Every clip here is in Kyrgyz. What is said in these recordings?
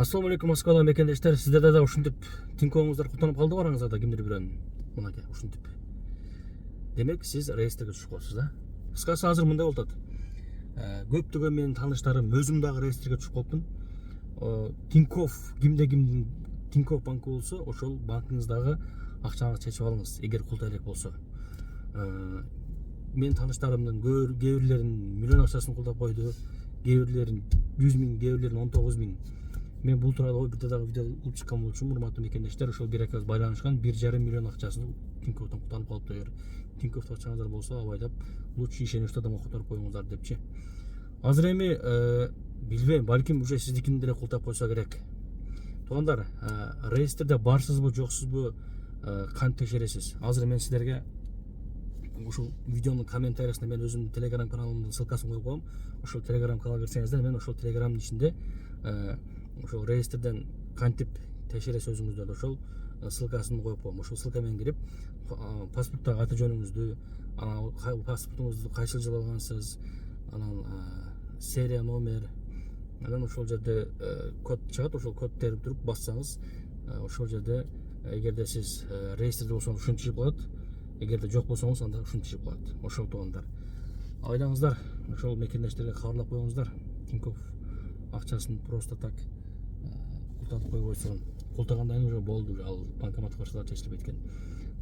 Ассаламу алейкум, Москвада мекендештер. Сіздерде да ушинтип тинкоңуздар куттанып калды бараңыздар да кимдир бирөөнүн. Мынакей ушинтип. Демек сиз реестрге түшүп калыпсыз да. Кыскасы азыр мындай болуп атат. Көптөгөн менин тааныштарым, өзүм дагы реестрге түшүп калыпмын. Тинькофф, кимдин Тинькофф банкы болсо, ошол банкыңыздагы акчаңызды чечип алыңыз, эгер култай элек болсо. Менин тааныштарымдын кээ бирлеринин миллион акчасын кулдап койду, кээ бирлерин 100 миң, кээ бирлерин 19 миң. Мен бул тууралуу ой бирде дагы видео кылып чыккан болчумун, урматтуу мекендештер. Ошол бир экөөбүз байланышкан 1,5 миллион акчасын Тинькоффтон кутанып калыптыр. Эгер Тинькоффто акчаңыздар болсо, абайлап лучше ишеничтүү адамга которуп коюңуздар депчи. Азыр эми билбейм, балким уже сиздикин деле култап койсо керек. Туугандар, реестрде барсызбы, жоксузбу, кантип текшересиз? Азыр мен сиздерге ушул видеонун комментариясына мен өзүмдүн телеграм каналымдын ссылкасын коюп коем. Ошол телеграм каналга кирсеңиздер, мен ошол телеграмдын ичинде ошол реестрден кантип текшересиз өзүңүздөрдү, ошол ссылкасын коюп коем. Ошол ссылка менен кирип, паспорттогу аты жөнүңүздү, анан паспортуңузду кайсыл жылы алгансыз, анан серия номер, анан ошол жерде код чыгат, ошол код терип туруп бассаңыз, ошол жерде эгерде сиз реестрде болсоңуз ушинтип чыгып калат, эгерде жок болсоңуз анда ушинтип чыгып калат. Ошол туугандар. Айлаңыздар, ошол мекендештерге кабарлап коюңуздар. Тинькофф акчасын просто так култатып коюп койсо, култагандан кийин уже болду, ал банкомат каршылар чечилип кеткен.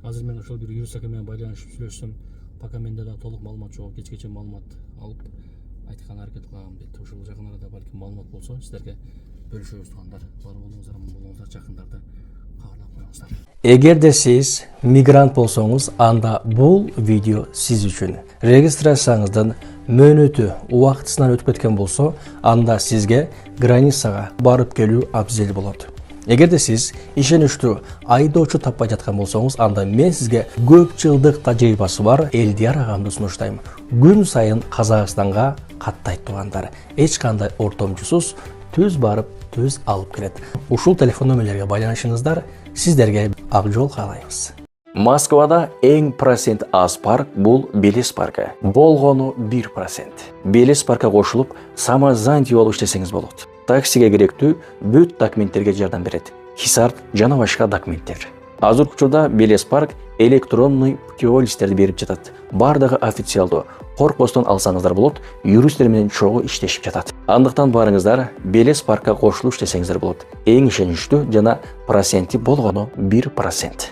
Азыр мен ошол бир юрист ака менен байланышып сүйлөшсөм, пока менде да толук маалымат жок, кечкече маалымат алып айткан аракет кылам дейт. Ошол жакын арада балким маалымат болсо сиздерге бөлүшөбүз туугандар. Бар болуңуздар, аман болуңуздар, жакындарда кабарлап коюңуздар. Эгерде сиз мигрант болсоңуз, анда бул видео сиз үчүн. Регистрацияңыздын мөөнөтү убактысынан өтүп кеткен болсо, анда сизге границага барып келүү абзел болот. Эгерде сиз ишеничтүү айдоочу таппай жаткан болсоңуз, анда мен сизге көп жылдык тажрыйбасы бар Элдияр агамды сунуштайм. Күн сайын Казакстанга каттайт туугандар. Эч кандай ортомчусуз түз барып, түз алып келет. Ушул телефон номерлерге байланышыңыздар, сиздерге ак жол каалайбыз. Москвада эң процент аз парк бул Белес паркы. Болгону 1%. Белес паркка кошулуп, самозанятый болуп иштесеңиз болот. Таксиге керектүү бүт документтерге жардам берет. Хисап жана башка документтер. Азыркы учурда Белес парк электронный путевой листтерди берип жатат. Бардыгы официалдуу. Коркпостон алсаңыздар болот, юристтер менен чогуу иштешип жатат. Андыктан барыңыздар, Белес паркка кошулуп иштесеңиздер болот. Эң ишеничтүү жана проценти болгону 1%.